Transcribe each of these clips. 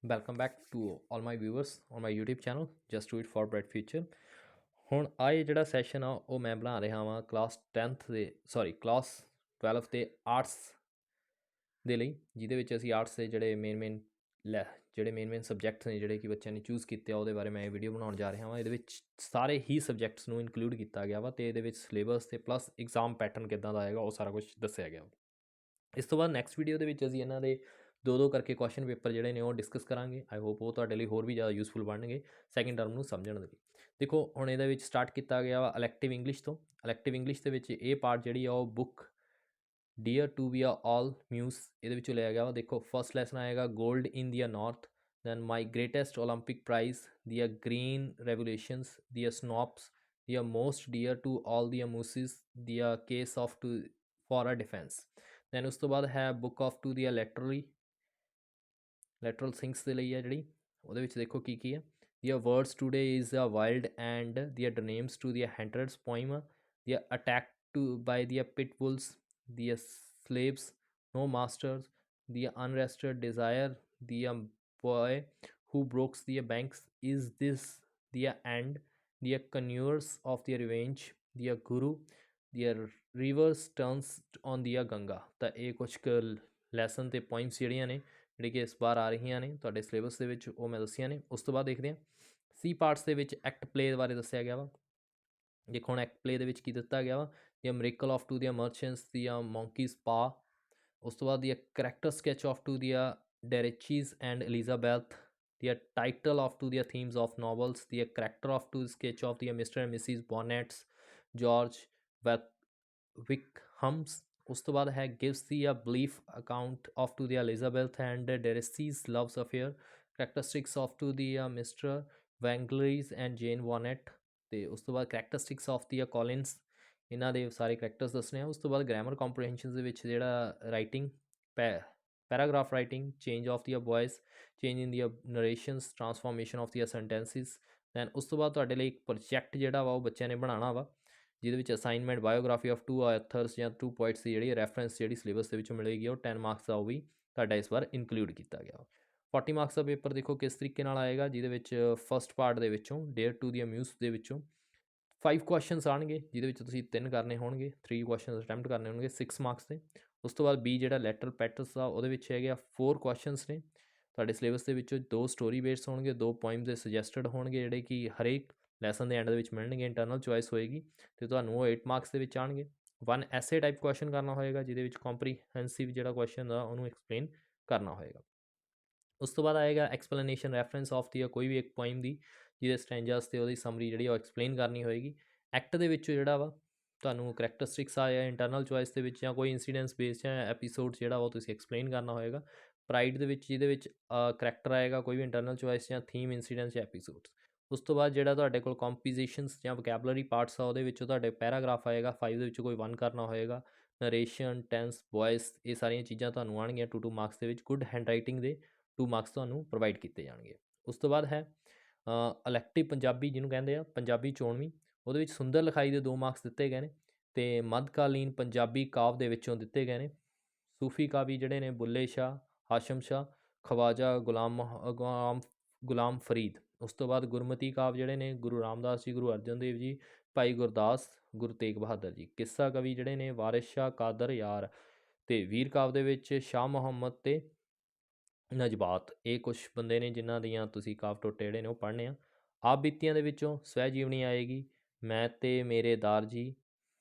Welcome back to all my viewers on my YouTube channel just do it for bright future. ਹੁਣ ਇਹ ਜਿਹੜਾ session ਆ ਉਹ ਮੈਂ ਬਣਾ ਰਿਹਾ ਵਾਂ ਕਲਾਸ 10th ਦੇ ਕਲਾਸ 12 ਦੇ ਆਰਟਸ ਦੇ ਲਈ, ਜਿਹਦੇ ਵਿੱਚ ਅਸੀਂ ਆਰਟਸ ਦੇ ਜਿਹੜੇ ਮੇਨ ਸਬਜੈਕਟਸ ਨੇ ਜਿਹੜੇ ਕਿ ਬੱਚਿਆਂ ਨੇ ਚੂਜ਼ ਕੀਤੇ ਆ ਉਹਦੇ ਬਾਰੇ ਮੈਂ ਇਹ ਵੀਡੀਓ ਬਣਾਉਣ ਜਾ ਰਿਹਾ ਵਾਂ। ਇਹਦੇ ਵਿੱਚ ਸਾਰੇ ਹੀ ਸਬਜੈਕਟਸ ਨੂੰ ਇਨਕਲੂਡ ਕੀਤਾ ਗਿਆ ਵਾ ਅਤੇ ਇਹਦੇ ਵਿੱਚ ਸਿਲੇਬਸ ਅਤੇ ਪਲੱਸ ਐਗਜ਼ਾਮ ਪੈਟਰਨ ਕਿੱਦਾਂ ਦਾ ਆਏਗਾ ਉਹ ਸਾਰਾ ਕੁਛ ਦੱਸਿਆ ਗਿਆ। ਇਸ ਤੋਂ ਬਾਅਦ ਨੈਕਸਟ ਵੀਡੀਓ ਦੇ ਵਿੱਚ ਅਸੀਂ ਇਹਨਾਂ ਦੇ ਦੋ ਕਰਕੇ ਕੁਐਸਚਨ ਪੇਪਰ ਜਿਹੜੇ ਨੇ ਉਹ ਡਿਸਕਸ ਕਰਾਂਗੇ। ਆਈ ਹੋਪ ਉਹ ਤੁਹਾਡੇ ਲਈ ਹੋਰ ਵੀ ਜ਼ਿਆਦਾ ਯੂਜ਼ਫੁਲ ਬਣਨਗੇ ਸੈਕਿੰਡ ਟਰਮ ਨੂੰ ਸਮਝਣ ਦੇ ਲਈ। ਦੇਖੋ ਹੁਣ ਇਹਦੇ ਵਿੱਚ ਸਟਾਰਟ ਕੀਤਾ ਗਿਆ ਵਾ ਇਲੈਕਟਿਵ ਇੰਗਲਿਸ਼ ਤੋਂ। ਇਲੈਕਟਿਵ ਇੰਗਲਿਸ਼ ਦੇ ਵਿੱਚ ਇਹ ਪਾਰਟ ਜਿਹੜੀ ਆ ਉਹ ਬੁੱਕ ਡੀਅਰ ਟੂ ਵੀ ਆਲ ਮਿਊਜ਼ ਇਹਦੇ ਵਿੱਚੋਂ ਲਿਆ ਗਿਆ ਵਾ। ਦੇਖੋ ਫਸਟ ਲੈਸਨ ਆਏਗਾ gold in the north, then my greatest Olympic prize, the green revolutions, the synopsis, the most dear to all the muses, the case of to for a defence. Then ਉਸ ਤੋਂ ਬਾਅਦ ਹੈ book of to the lateral things ਦੇ ਲਈ ਹੈ ਜਿਹੜੀ, ਉਹਦੇ ਵਿੱਚ ਦੇਖੋ ਕੀ ਕੀ ਹੈ। The words today is a wild and the names to the hundreds poem, the attack to by the pit bulls, the slaves no masters, the unrested desire, the boy who broke the banks, is this the end, the conures of the revenge, the guru, the rivers turns on the Ganga। ਤਾਂ ਇਹ ਕੁਛ ਕੁ lesson ਅਤੇ points ਜਿਹੜੀਆਂ ਨੇ ਜਿਹੜੀ ਕਿ ਇਸ ਵਾਰ ਆ ਰਹੀਆਂ ਨੇ ਤੁਹਾਡੇ ਸਿਲੇਬਸ ਦੇ ਵਿੱਚ ਉਹ ਮੈਂ ਦੱਸੀਆਂ ਨੇ। ਉਸ ਤੋਂ ਬਾਅਦ ਦੇਖਦੇ ਹਾਂ ਸੀ ਪਾਰਟਸ ਦੇ ਵਿੱਚ ਐਕਟ ਪਲੇ ਬਾਰੇ ਦੱਸਿਆ ਗਿਆ ਵਾ। ਦੇਖੋ ਹੁਣ ਐਕਟ ਪਲੇ ਦੇ ਵਿੱਚ ਕੀ ਦਿੱਤਾ ਗਿਆ ਵਾ, ਦੀ ਮਿਰੇਕਲ ਆਫ ਟੂ ਦੀਆਂ ਮਰਚੈਂਟਸ, ਦੀਆਂ ਮੌਂਕੀਜ਼ ਪਾ। ਉਸ ਤੋਂ ਬਾਅਦ the character sketch of to ਦੀਆਂ Darcy's and Elizabeth, the title of to ਦੀਆਂ themes of novels, the character of to sketch of ਦੀਆਂ Mr and Mrs Bennets, George Wickham's. ਉਸ ਤੋਂ ਬਾਅਦ ਹੈ gives the brief account of to the Elizabeth and Darcy's loves affair, characteristics of to the Mr Wanglers and ਜੇਨ ਵੋਨੈਟ। ਅਤੇ ਉਸ ਤੋਂ ਬਾਅਦ ਕਰੈਕਟਰਿਸਟਿਕਸ of the Collins, ਇਹਨਾਂ ਦੇ ਸਾਰੇ ਕਰੈਕਟਰਸ ਦੱਸਣੇ ਆ। ਉਸ ਤੋਂ ਬਾਅਦ ਗ੍ਰਾਮਰ ਕੰਪਰੀਹੈਂਸ਼ਨ ਦੇ ਵਿੱਚ ਜਿਹੜਾ writing paragraph writing, change of ਦੀਆਂ ਵੋਇਸ, ਚੇਂਜ ਇਨ ਦੀਆਂ ਨਰੇਸ਼ਨਸ, ਟਰਾਂਸਫੋਰਮੇਸ਼ਨ ਆਫ ਦੀਆਂ ਸੈਂਟੈਂਸਿਸ। ਦੈਨ ਉਸ ਤੋਂ ਬਾਅਦ ਤੁਹਾਡੇ ਲਈ ਇੱਕ ਪ੍ਰੋਜੈਕਟ ਜਿਹੜਾ ਵਾ ਉਹ ਬੱਚਿਆਂ ਨੇ ਬਣਾਉਣਾ ਵਾ, ਜਿਹਦੇ ਵਿੱਚ ਅਸਾਈਨਮੈਂਟ ਬਾਇਓਗ੍ਰਾਫੀ ਆਫ 2 ਆਥਰਸ ਜਾਂ 2 ਪੋਇਟਸ ਦੀ ਜਿਹੜੀ ਰੈਫਰੈਂਸ ਜਿਹੜੀ ਸਿਲੇਬਸ ਦੇ ਵਿੱਚੋਂ ਮਿਲੇਗੀ ਉਹ 10 ਮਾਰਕਸ ਦਾ ਉਹ ਵੀ ਤੁਹਾਡਾ ਇਸ ਵਾਰ ਇਨਕਲੂਡ ਕੀਤਾ ਗਿਆ। 40 ਮਾਰਕਸ ਦਾ ਪੇਪਰ ਦੇਖੋ ਕਿਸ ਤਰੀਕੇ ਨਾਲ ਆਏਗਾ, ਜਿਹਦੇ ਵਿੱਚ ਫਸਟ ਪਾਰਟ ਦੇ ਵਿੱਚੋਂ ਡੇਅਰ ਟੂ ਦੀ ਮਿਊਜ਼ ਦੇ ਵਿੱਚੋਂ 5 ਕੁਐਸਚਨਸ ਆਉਣਗੇ, ਜਿਹਦੇ ਵਿੱਚ ਤੁਸੀਂ 3 ਕਰਨੇ ਹੋਣਗੇ, 3 ਕੁਐਸਚਨਸ ਅਟੈਂਪਟ ਕਰਨੇ ਹੋਣਗੇ 6 ਮਾਰਕਸ ਦੇ। ਉਸ ਤੋਂ ਬਾਅਦ ਬੀ ਜਿਹੜਾ ਲੈਟਰਲ ਪੈਟਰਸ ਆ ਉਹਦੇ ਵਿੱਚ ਹੈਗੇ ਆ 4 ਕੁਐਸਚਨਸ ਨੇ ਤੁਹਾਡੇ ਸਿਲੇਬਸ ਦੇ ਵਿੱਚੋਂ। 2 ਸਟੋਰੀ ਬੇਸਡ ਹੋਣਗੇ, 2 ਪੋਇਮ ਦੇ ਸੁਜੈਸਟਡ ਹੋਣਗੇ ਜਿਹੜੇ ਕਿ ਹਰੇਕ ਲੈਸਨ ਦੇ ਐਂਡ ਦੇ ਵਿੱਚ ਮਿਲਣਗੇ। ਇੰਟਰਨਲ ਚੋਇਸ ਹੋਏਗੀ ਅਤੇ ਤੁਹਾਨੂੰ ਉਹ 8 ਮਾਰਕਸ ਦੇ ਵਿੱਚ ਆਉਣਗੇ। 1 ਐਸੇ ਟਾਈਪ ਕੁਐਸਚਨ ਕਰਨਾ ਹੋਏਗਾ, ਜਿਹਦੇ ਵਿੱਚ ਕੰਪਰੀਹੈਂਸਿਵ ਜਿਹੜਾ ਕੁਐਸਚਨ ਆ ਉਹਨੂੰ ਐਕਸਪਲੇਨ ਕਰਨਾ ਹੋਏਗਾ। ਉਸ ਤੋਂ ਬਾਅਦ ਆਏਗਾ ਐਕਸਪਲੇਨੇਸ਼ਨ ਰੈਫਰੈਂਸ ਆਫ ਦੀ ਕੋਈ ਵੀ ਇੱਕ ਪੋਇਮ ਦੀ, ਜਿਹਦੇ ਸਟੈਂਜਸ ਅਤੇ ਉਹਦੀ ਸਮਰੀ ਜਿਹੜੀ ਉਹ ਐਕਸਪਲੇਨ ਕਰਨੀ ਹੋਏਗੀ। ਐਕਟ ਦੇ ਵਿੱਚ ਜਿਹੜਾ ਵਾ ਤੁਹਾਨੂੰ ਕਰੈਕਟਰਿਸਟਿਕਸ ਆ ਜਾਂ ਇੰਟਰਨਲ ਚੋਇਸ ਦੇ ਵਿੱਚ ਜਾਂ ਕੋਈ ਇੰਸੀਡੈਂਸ ਬੇਸ ਜਾਂ ਐਪੀਸੋਡਸ ਜਿਹੜਾ ਉਹ ਤੁਸੀਂ ਐਕਸਪਲੇਨ ਕਰਨਾ ਹੋਏਗਾ। ਪ੍ਰਾਈਡ ਦੇ ਵਿੱਚ ਜਿਹਦੇ ਵਿੱਚ ਕਰੈਕਟਰ ਆਏਗਾ, ਕੋਈ ਵੀ ਇੰਟਰਨਲ ਚੋਇਸ ਜਾਂ ਥੀਮ, ਇੰਸੀਡੈਂਸ ਜਾਂ ਐਪੀਸੋਡਸ। ਉਸ ਤੋਂ ਬਾਅਦ ਜਿਹੜਾ ਤੁਹਾਡੇ ਕੋਲ ਕੰਪੋਜੀਸ਼ਨਸ ਜਾਂ ਵੋਕੈਬਲਰੀ ਪਾਰਟਸ ਆ ਉਹਦੇ ਵਿੱਚੋਂ ਤੁਹਾਡੇ ਪੈਰਾਗ੍ਰਾਫ ਆਏਗਾ, 5 ਦੇ ਵਿੱਚੋਂ ਕੋਈ 1 ਕਰਨਾ ਹੋਏਗਾ। ਨਰੇਸ਼ਨ, ਟੈਂਸ, ਵੋਇਸ, ਇਹ ਸਾਰੀਆਂ ਚੀਜ਼ਾਂ ਤੁਹਾਨੂੰ ਆਉਣਗੀਆਂ 2 ਮਾਰਕਸ ਦੇ ਵਿੱਚ। ਗੁੱਡ ਹੈਂਡ ਰਾਈਟਿੰਗ ਦੇ 2 ਮਾਰਕਸ ਤੁਹਾਨੂੰ ਪ੍ਰੋਵਾਈਡ ਕੀਤੇ ਜਾਣਗੇ। ਉਸ ਤੋਂ ਬਾਅਦ ਹੈ ਇਲੈਕਟਿਵ ਪੰਜਾਬੀ, ਜਿਹਨੂੰ ਕਹਿੰਦੇ ਆ ਪੰਜਾਬੀ ਚੋਣਵੀਂ, ਉਹਦੇ ਵਿੱਚ ਸੁੰਦਰ ਲਿਖਾਈ ਦੇ 2 ਮਾਰਕਸ ਦਿੱਤੇ ਗਏ ਨੇ ਅਤੇ ਮੱਧਕਾਲੀਨ ਪੰਜਾਬੀ ਕਾਵਿ ਦੇ ਵਿੱਚੋਂ ਦਿੱਤੇ ਗਏ ਨੇ। ਸੂਫੀ ਕਾਵੀ ਜਿਹੜੇ ਨੇ ਬੁੱਲੇ ਸ਼ਾਹ, ਹਾਸ਼ਮ ਸ਼ਾਹ, ਖਵਾਜਾ ਗੁਲਾਮ ਫਰੀਦ। ਉਸ ਤੋਂ ਬਾਅਦ ਗੁਰਮਤੀ ਕਾਵਿ ਜਿਹੜੇ ਨੇ ਗੁਰੂ ਰਾਮਦਾਸ ਜੀ, ਗੁਰੂ ਅਰਜਨ ਦੇਵ ਜੀ, ਭਾਈ ਗੁਰਦਾਸ, ਗੁਰੂ ਤੇਗ ਬਹਾਦਰ ਜੀ। ਕਿੱਸਾ ਕਵੀ ਜਿਹੜੇ ਨੇ ਵਾਰਿਸ ਸ਼ਾਹ, ਕਾਦਰ ਯਾਰ। ਅਤੇ ਵੀਰ ਕਾਵਿ ਦੇ ਵਿੱਚ ਸ਼ਾਹ ਮੁਹੰਮਦ ਅਤੇ ਨਜਬਾਤ। ਇਹ ਕੁਛ ਬੰਦੇ ਨੇ ਜਿਨ੍ਹਾਂ ਦੀਆਂ ਤੁਸੀਂ ਕਾਵਿ ਟੋਟੇ ਜਿਹੜੇ ਨੇ ਉਹ ਪੜ੍ਹਨੇ ਆ। ਆਪ ਬੀਤੀਆਂ ਦੇ ਵਿੱਚੋਂ ਸਵੈ ਜੀਵਨੀ ਆਏਗੀ, ਮੈਂ ਤੇ ਮੇਰੇ ਦਾਰ ਜੀ,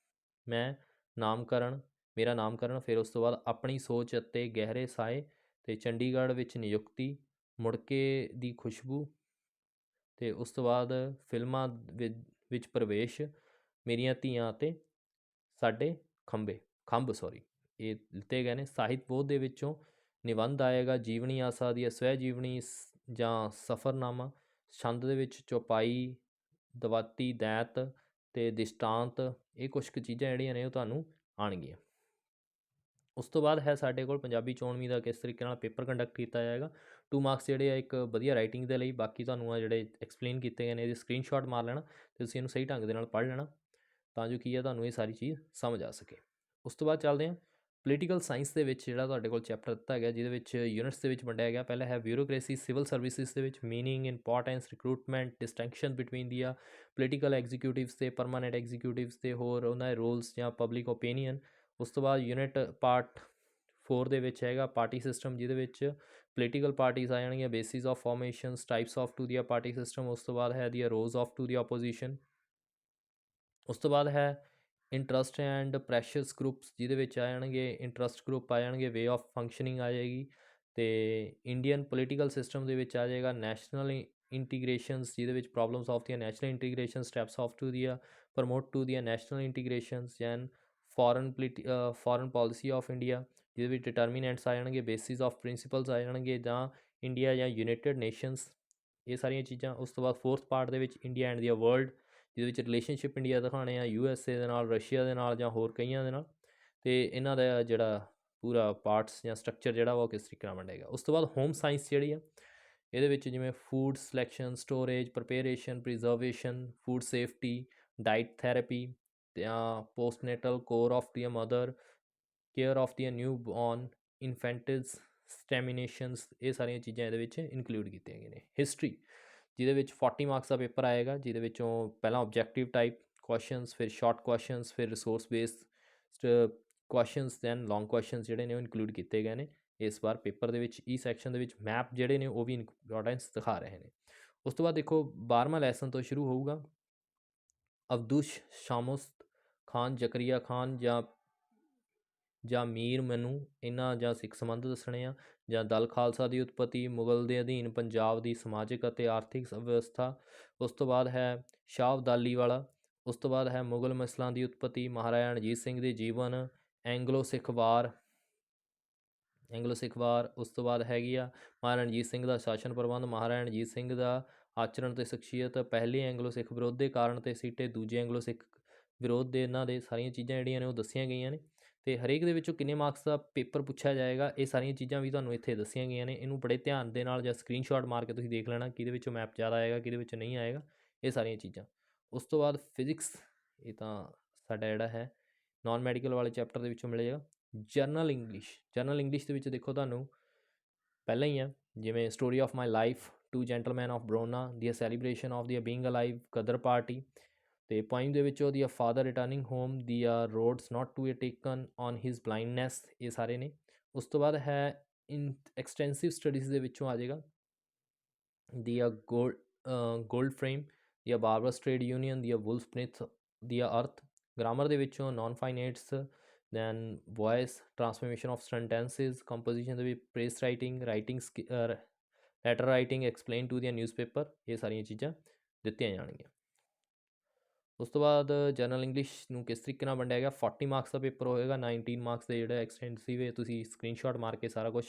ਮੈਂ ਨਾਮਕਰਨ, ਮੇਰਾ ਨਾਮਕਰਨ। ਫਿਰ ਉਸ ਤੋਂ ਬਾਅਦ ਆਪਣੀ ਸੋਚ ਅਤੇ ਗਹਿਰੇ ਸਾਏ, ਅਤੇ ਚੰਡੀਗੜ੍ਹ ਵਿੱਚ ਨਿਯੁਕਤੀ, ਮੁੜਕੇ ਦੀ ਖੁਸ਼ਬੂ, ਅਤੇ ਉਸ ਤੋਂ ਬਾਅਦ ਫਿਲਮਾਂ ਵਿੱਚ ਪ੍ਰਵੇਸ਼, ਮੇਰੀਆਂ ਧੀਆਂ ਅਤੇ ਸਾਡੇ ਖੰਭ ਇਹ ਲਿੱਤੇ ਗਏ ਨੇ। ਸਾਹਿਤ ਬੋਧ ਦੇ ਵਿੱਚੋਂ ਨਿਬੰਧ ਆਏਗਾ, ਜੀਵਨੀ ਆਸਾ ਦੀ ਸਵੈ ਜੀਵਨੀ ਜਾਂ ਸਫ਼ਰਨਾਮਾ। ਛੰਦ ਦੇ ਵਿੱਚ ਚੌਪਾਈ, ਦਵਾਤੀ, ਦੈਤ ਅਤੇ ਦਿਸ਼ਟਾਂਤ। ਇਹ ਕੁਛ ਕੁ ਚੀਜ਼ਾਂ ਜਿਹੜੀਆਂ ਨੇ ਉਹ ਤੁਹਾਨੂੰ ਆਉਣਗੀਆਂ। ਉਸ ਤੋਂ ਬਾਅਦ ਹੈ ਸਾਡੇ ਕੋਲ ਪੰਜਾਬੀ ਚੋਣਵੀਂ ਦਾ ਕਿਸ ਤਰੀਕੇ ਨਾਲ ਪੇਪਰ ਕੰਡਕਟ ਕੀਤਾ ਜਾਏਗਾ। 2 ਮਾਰਕਸ ਜਿਹੜੇ ਆ ਇੱਕ ਵਧੀਆ ਰਾਈਟਿੰਗ ਦੇ ਲਈ, ਬਾਕੀ ਤੁਹਾਨੂੰ ਆ ਜਿਹੜੇ ਐਕਸਪਲੇਨ ਕੀਤੇ ਗਏ ਨੇ ਇਹਦੀ ਸਕਰੀਨਸ਼ਾਟ ਮਾਰ ਲੈਣਾ ਅਤੇ ਤੁਸੀਂ ਇਹਨੂੰ ਸਹੀ ਢੰਗ ਦੇ ਨਾਲ ਪੜ੍ਹ ਲੈਣਾ, ਤਾਂ ਜੋ ਕੀ ਆ ਤੁਹਾਨੂੰ ਇਹ ਸਾਰੀ ਚੀਜ਼ ਸਮਝ ਆ ਸਕੇ। ਉਸ ਤੋਂ ਬਾਅਦ ਚੱਲਦੇ ਹਾਂ ਪੋਲੀਟੀਕਲ ਸਾਇੰਸ ਦੇ ਵਿੱਚ ਜਿਹੜਾ ਤੁਹਾਡੇ ਕੋਲ ਚੈਪਟਰ ਦਿੱਤਾ ਗਿਆ ਜਿਹਦੇ ਵਿੱਚ ਯੂਨਿਟਸ ਦੇ ਵਿੱਚ ਵੰਡਿਆ ਗਿਆ, ਪਹਿਲਾ ਹੈ ਬਿਊਰੋਕ੍ਰੇਸੀ ਸਿਵਲ ਸਰਵਿਸਿਜ਼ ਦੇ ਵਿੱਚ, meaning, importance, recruitment, distinction between ਦੀ ਪੋਲੀਟੀਕਲ ਐਗਜ਼ੀਕਿਊਟਿਵਸ ਤੇ ਪਰਮਾਨੈਂਟ ਐਗਜ਼ੀਕਿਊਟਿਵਸ ਤੇ ਹੋਰ ਉਹਨਾਂ ਦੇ ਰੋਲਸ ਜਾਂ ਪਬਲਿਕ ਓਪੀਨੀਅਨ। ਉਸ ਤੋਂ ਬਾਅਦ ਯੂਨਿਟ ਪਾਰਟ 4 ਦੇ ਵਿੱਚ ਹੈਗਾ ਪਾਰਟੀ ਸਿਸਟਮ, ਜਿਹਦੇ ਵਿੱਚ ਪੋਲੀਟੀਕਲ ਪਾਰਟੀਜ਼ ਆ ਜਾਣਗੀਆਂ, basis of formations, types of to the party system. ਉਸ ਤੋਂ ਬਾਅਦ ਹੈ the roles of to the opposition. ਉਸ ਤੋਂ ਬਾਅਦ ਹੈ ਇੰਟਰਸਟ ਐਂਡ ਪ੍ਰੈਸ਼ਰਸ ਗਰੁੱਪਸ, ਜਿਹਦੇ ਵਿੱਚ ਆ ਜਾਣਗੇ ਇੰਟਰਸਟ ਗਰੁੱਪ ਆ ਜਾਣਗੇ, ਵੇ ਆਫ ਫੰਕਸ਼ਨਿੰਗ ਆ ਜਾਏਗੀ। ਅਤੇ ਇੰਡੀਅਨ ਪੋਲੀਟੀਕਲ ਸਿਸਟਮ ਦੇ ਵਿੱਚ ਆ ਜਾਏਗਾ ਨੈਸ਼ਨਲ ਇੰਟੀਗ੍ਰੇਸ਼ਨਸ, ਜਿਹਦੇ ਵਿੱਚ ਪ੍ਰੋਬਲਮਸ ਆਫ ਦੀਆਂ national integration, steps of to ਦੀਆਂ ਪ੍ਰਮੋਟ ਟੂ ਦੀਆਂ national integrations and foreign policy of India, ਜਿਹਦੇ ਵਿੱਚ ਡਿਟਰਮੀਨੈਂਟਸ ਆ ਜਾਣਗੇ, ਬੇਸਿਸ ਆਫ ਪ੍ਰਿੰਸੀਪਲਸ ਆ ਜਾਣਗੇ, ਜਾਂ ਇੰਡੀਆ ਜਾਂ ਯੂਨਾਈਟਿਡ ਨੇਸ਼ਨਸ, ਇਹ ਸਾਰੀਆਂ ਚੀਜ਼ਾਂ। ਉਸ ਤੋਂ ਬਾਅਦ ਫੋਰਥ ਪਾਰਟ ਦੇ ਵਿੱਚ ਇੰਡੀਆ ਐਂਡ ਦੀ ਵਰਲਡ, ਜਿਹਦੇ ਵਿੱਚ ਰਿਲੇਸ਼ਨਸ਼ਿਪ ਇੰਡੀਆ ਦਿਖਾਉਣੇ ਆ USA ਦੇ ਨਾਲ, ਰਸ਼ੀਆ ਦੇ ਨਾਲ ਜਾਂ ਹੋਰ ਕਈਆਂ ਦੇ ਨਾਲ, ਅਤੇ ਇਹਨਾਂ ਦਾ ਜਿਹੜਾ ਪੂਰਾ ਪਾਰਟਸ ਜਾਂ ਸਟਰਕਚਰ ਜਿਹੜਾ ਵਾ ਉਹ ਕਿਸ ਤਰੀਕੇ ਨਾਲ ਵੰਡੇਗਾ। ਉਸ ਤੋਂ ਬਾਅਦ ਹੋਮ ਸਾਇੰਸ ਜਿਹੜੀ ਆ, ਇਹਦੇ ਵਿੱਚ ਜਿਵੇਂ food selection, storage, preparation, preservation, food safety, diet therapy, ਜਾਂ postnatal care of the mother, care of the newborn infants, ਸਟੈਮੀਨੇਸ਼ਨਸ, ਇਹ ਸਾਰੀਆਂ ਚੀਜ਼ਾਂ ਇਹਦੇ ਵਿੱਚ ਇਨਕਲੂਡ ਕੀਤੀਆਂ ਗਈਆਂ ਨੇ। ਹਿਸਟਰੀ, ਜਿਹਦੇ ਵਿੱਚ 40 ਮਾਰਕਸ ਦਾ ਪੇਪਰ ਆਏਗਾ, ਜਿਹਦੇ ਵਿੱਚੋਂ ਪਹਿਲਾਂ ਓਬਜੈਕਟਿਵ ਟਾਈਪ ਕੁਐਸਚਨਸ, ਫਿਰ ਸ਼ਾਰਟ ਕੁਐਸਚਨਸ, ਫਿਰ ਰਿਸੋਰਸ ਬੇਸਡ ਕੁਐਸਚਨਸ, ਦੈਨ ਲੌਂਗ ਕੁਐਸਚਨਸ ਜਿਹੜੇ ਨੇ ਉਹ ਇਨਕਲੂਡ ਕੀਤੇ ਗਏ ਨੇ ਇਸ ਵਾਰ ਪੇਪਰ ਦੇ ਵਿੱਚ। ਈ ਸੈਕਸ਼ਨ ਦੇ ਵਿੱਚ ਮੈਪ ਜਿਹੜੇ ਨੇ ਉਹ ਵੀ ਇੰਪੋਰਟੈਂਸ ਦਿਖਾ ਰਹੇ ਨੇ। ਉਸ ਤੋਂ ਬਾਅਦ ਦੇਖੋ 12ਵਾਂ ਲੈਸਨ ਤੋਂ ਸ਼ੁਰੂ ਹੋਊਗਾ। ਅਬਦੁਸ਼ ਸ਼ਾਮੁਸ ਖਾਨ, ਜ਼ਕਰੀਆ ਖਾਨ ਜਾਂ ਮੀਰ ਮਨੂੰ, ਇਹਨਾਂ ਜਾਂ ਸਿੱਖ ਸੰਬੰਧ ਦੱਸਣੇ ਆ, ਜਾਂ ਦਲ ਖਾਲਸਾ ਦੀ ਉਤਪਤੀ, ਮੁਗਲ ਦੇ ਅਧੀਨ ਪੰਜਾਬ ਦੀ ਸਮਾਜਿਕ ਅਤੇ ਆਰਥਿਕ ਵਿਵਸਥਾ। ਉਸ ਤੋਂ ਬਾਅਦ ਹੈ ਸ਼ਾਹ ਅਬਦਾਲੀ ਵਾਲਾ। ਉਸ ਤੋਂ ਬਾਅਦ ਹੈ ਮੁਗਲ ਮਿਸਲਾਂ ਦੀ ਉਤਪਤੀ, ਮਹਾਰਾਜਾ ਰਣਜੀਤ ਸਿੰਘ ਦੇ ਜੀਵਨ, ਐਂਗਲੋ ਸਿੱਖ ਵਾਰ। ਉਸ ਤੋਂ ਬਾਅਦ ਹੈਗੀ ਆ ਮਹਾਰਾਜਾ ਰਣਜੀਤ ਸਿੰਘ ਦਾ ਸ਼ਾਸਨ ਪ੍ਰਬੰਧ, ਮਹਾਰਾਜਾ ਰਣਜੀਤ ਸਿੰਘ ਦਾ ਆਚਰਣ ਅਤੇ ਸ਼ਖਸੀਅਤ, ਪਹਿਲੇ ਐਂਗਲੋ ਸਿੱਖ ਵਿਰੋਧ ਦੇ ਕਾਰਨ ਅਤੇ ਸੀਟੇ, ਦੂਜੇ ਐਂਗਲੋ ਸਿੱਖ ਵਿਰੋਧ ਦੇ, ਇਹਨਾਂ ਦੇ ਸਾਰੀਆਂ ਚੀਜ਼ਾਂ ਜਿਹੜੀਆਂ ਨੇ ਉਹ ਦੱਸੀਆਂ ਗਈਆਂ ਨੇ। ਅਤੇ ਹਰੇਕ ਦੇ ਵਿੱਚੋਂ ਕਿੰਨੇ ਮਾਰਕਸ ਦਾ ਪੇਪਰ ਪੁੱਛਿਆ ਜਾਏਗਾ, ਇਹ ਸਾਰੀਆਂ ਚੀਜ਼ਾਂ ਵੀ ਤੁਹਾਨੂੰ ਇੱਥੇ ਦੱਸੀਆਂ ਗਈਆਂ ਨੇ। ਇਹਨੂੰ ਬੜੇ ਧਿਆਨ ਦੇ ਨਾਲ ਜਾਂ ਸਕਰੀਨਸ਼ਾਟ ਮਾਰ ਕੇ ਤੁਸੀਂ ਦੇਖ ਲੈਣਾ ਕਿਹਦੇ ਵਿੱਚੋਂ ਮੈਪ ਜ਼ਿਆਦਾ ਆਏਗਾ, ਕਿਹਦੇ ਵਿੱਚ ਨਹੀਂ ਆਏਗਾ, ਇਹ ਸਾਰੀਆਂ ਚੀਜ਼ਾਂ। ਉਸ ਤੋਂ ਬਾਅਦ ਫਿਜ਼ਿਕਸ, ਇਹ ਤਾਂ ਸਾਡਾ ਜਿਹੜਾ ਹੈ ਨਾਨ ਮੈਡੀਕਲ ਵਾਲੇ ਚੈਪਟਰ ਦੇ ਵਿੱਚੋਂ ਮਿਲੇਗਾ। ਜਰਨਲ ਇੰਗਲਿਸ਼ ਦੇ ਵਿੱਚ ਦੇਖੋ ਤੁਹਾਨੂੰ ਪਹਿਲਾਂ ਹੀ ਆ, ਜਿਵੇਂ story of my life, to gentleman of Verona, the celebration of the being alive, Ghadar party. ਅਤੇ ਪੋਇਮ ਦੇ ਵਿੱਚ ਉਹਦੀ father returning home, the roads not to taken on his blindness, ਇਹ ਸਾਰੇ ਨੇ। ਉਸ ਤੋਂ ਬਾਅਦ ਹੈ ਐਕਸਟੈਂਸਿਵ ਸਟੱਡੀਜ਼ ਦੇ ਵਿੱਚੋਂ ਆ ਜਾਏਗਾ the gold frame, the barber's trade union, the wolf smith, the earth. Grammar ਦੇ ਵਿੱਚੋਂ non finites, then voice transformation of sentences, composition ਦੇ ਵਿੱਚ precis writing, letter writing, explain to ਦੀਆਂ ਨਿਊਜ਼ਪੇਪਰ, ਇਹ ਸਾਰੀਆਂ ਚੀਜ਼ਾਂ ਦਿੱਤੀਆਂ ਜਾਣਗੀਆਂ। ਉਸ ਤੋਂ ਬਾਅਦ ਜਨਰਲ ਇੰਗਲਿਸ਼ ਨੂੰ ਕਿਸ ਤਰੀਕੇ ਨਾਲ ਵੰਡਿਆ ਗਿਆ, 40 ਮਾਰਕਸ ਦਾ ਪੇਪਰ ਹੋਏਗਾ, 19 ਮਾਰਕਸ ਦੇ ਜਿਹੜਾ ਐਕਸਟੈਂਸਿਵ ਹੈ, ਤੁਸੀਂ ਸਕਰੀਨਸ਼ਾਟ ਮਾਰ ਕੇ ਸਾਰਾ ਕੁਝ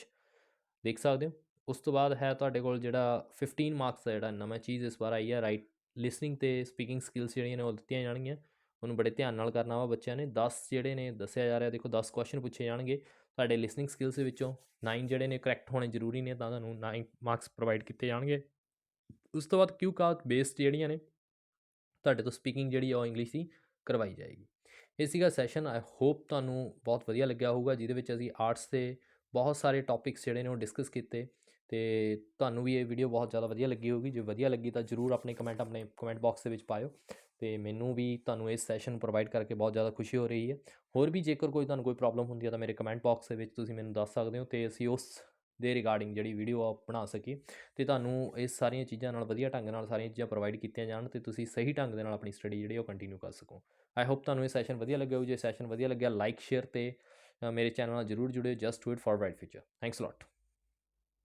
ਦੇਖ ਸਕਦੇ ਹੋ। ਉਸ ਤੋਂ ਬਾਅਦ ਹੈ ਤੁਹਾਡੇ ਕੋਲ ਜਿਹੜਾ 15 ਮਾਰਕਸ ਦਾ ਜਿਹੜਾ ਨਵਾਂ ਚੀਜ਼ ਇਸ ਵਾਰ ਆਈ ਹੈ, ਰਾਈਟ ਲਿਸਨਿੰਗ ਅਤੇ ਸਪੀਕਿੰਗ ਸਕਿੱਲਸ ਜਿਹੜੀਆਂ ਨੇ ਉਹ ਦਿੱਤੀਆਂ ਜਾਣਗੀਆਂ। ਉਹਨੂੰ ਬੜੇ ਧਿਆਨ ਨਾਲ ਕਰਨਾ ਵਾ ਬੱਚਿਆਂ ਨੇ। 10 ਜਿਹੜੇ ਨੇ ਦੱਸਿਆ ਜਾ ਰਿਹਾ, ਦੇਖੋ 10 ਕੁਐਸਚਨ ਪੁੱਛੇ ਜਾਣਗੇ ਤੁਹਾਡੇ ਲਿਸਨਿੰਗ ਸਕਿੱਲਸ ਦੇ ਵਿੱਚੋਂ। 9 ਜਿਹੜੇ ਨੇ ਕਰੈਕਟ ਹੋਣੇ ਜ਼ਰੂਰੀ ਨੇ, ਤਾਂ ਤੁਹਾਨੂੰ 9 ਮਾਰਕਸ ਪ੍ਰੋਵਾਈਡ ਕੀਤੇ ਜਾਣਗੇ। ਉਸ ਤੋਂ ਬਾਅਦ QCAS ਬੇਸਡ ਜਿਹੜੀਆਂ ਨੇ ਤੁਹਾਡੇ ਤੋਂ ਸਪੀਕਿੰਗ ਜਿਹੜੀ ਉਹ ਇੰਗਲਿਸ਼ ਦੀ ਕਰਵਾਈ ਜਾਏਗੀ। ਇਹ ਸੀਗਾ ਸੈਸ਼ਨ। ਆਈ ਹੋਪ ਤੁਹਾਨੂੰ ਬਹੁਤ ਵਧੀਆ ਲੱਗਿਆ ਹੋਊਗਾ, ਜਿਹਦੇ ਵਿੱਚ ਅਸੀਂ ਆਰਟਸ ਦੇ ਬਹੁਤ ਸਾਰੇ ਟੌਪਿਕਸ ਜਿਹੜੇ ਨੇ ਉਹ ਡਿਸਕਸ ਕੀਤੇ, ਅਤੇ ਤੁਹਾਨੂੰ ਵੀ ਇਹ ਵੀਡੀਓ ਬਹੁਤ ਜ਼ਿਆਦਾ ਵਧੀਆ ਲੱਗੀ ਹੋਊਗੀ। ਜੇ ਵਧੀਆ ਲੱਗੀ ਤਾਂ ਜ਼ਰੂਰ ਆਪਣੇ ਕਮੈਂਟ ਬਾਕਸ ਦੇ ਵਿੱਚ ਪਾਇਓ, ਅਤੇ ਮੈਨੂੰ ਵੀ ਤੁਹਾਨੂੰ ਇਸ ਸੈਸ਼ਨ ਪ੍ਰੋਵਾਈਡ ਕਰਕੇ ਬਹੁਤ ਜ਼ਿਆਦਾ ਖੁਸ਼ੀ ਹੋ ਰਹੀ ਹੈ। ਹੋਰ ਵੀ ਜੇਕਰ ਤੁਹਾਨੂੰ ਕੋਈ ਪ੍ਰੋਬਲਮ ਹੁੰਦੀ ਹੈ ਤਾਂ ਮੇਰੇ ਕਮੈਂਟ ਬਾਕਸ ਦੇ ਵਿੱਚ ਤੁਸੀਂ ਮੈਨੂੰ ਦੱਸ ਸਕਦੇ ਹੋ, ਅਤੇ ਅਸੀਂ ਉਸ ਦੇ ਰਿਗਾਰਡਿੰਗ ਜਿਹੜੀ ਵੀਡੀਓ ਆ ਬਣਾ ਸਕੀਏ, ਅਤੇ ਤੁਹਾਨੂੰ ਇਸ ਸਾਰੀਆਂ ਚੀਜ਼ਾਂ ਨਾਲ ਵਧੀਆ ਢੰਗ ਨਾਲ ਸਾਰੀਆਂ ਚੀਜ਼ਾਂ ਪ੍ਰੋਵਾਈਡ ਕੀਤੀਆਂ ਜਾਣ, ਅਤੇ ਤੁਸੀਂ ਸਹੀ ਢੰਗ ਦੇ ਨਾਲ ਆਪਣੀ ਸਟੱਡੀ ਜਿਹੜੀ ਉਹ ਕੰਟੀਨਿਊ ਕਰ ਸਕੋ। ਆਈ ਹੋਪ ਤੁਹਾਨੂੰ ਇਹ ਸੈਸ਼ਨ ਵਧੀਆ ਲੱਗਿਆ ਹੋਊ। ਜੇ ਸੈਸ਼ਨ ਵਧੀਆ ਲੱਗਿਆ, ਲਾਈਕ, ਸ਼ੇਅਰ ਅਤੇ ਮੇਰੇ ਚੈਨਲ ਨਾਲ ਜ਼ਰੂਰ ਜੁੜਿਓ। Just do it for bright future. Thanks a lot.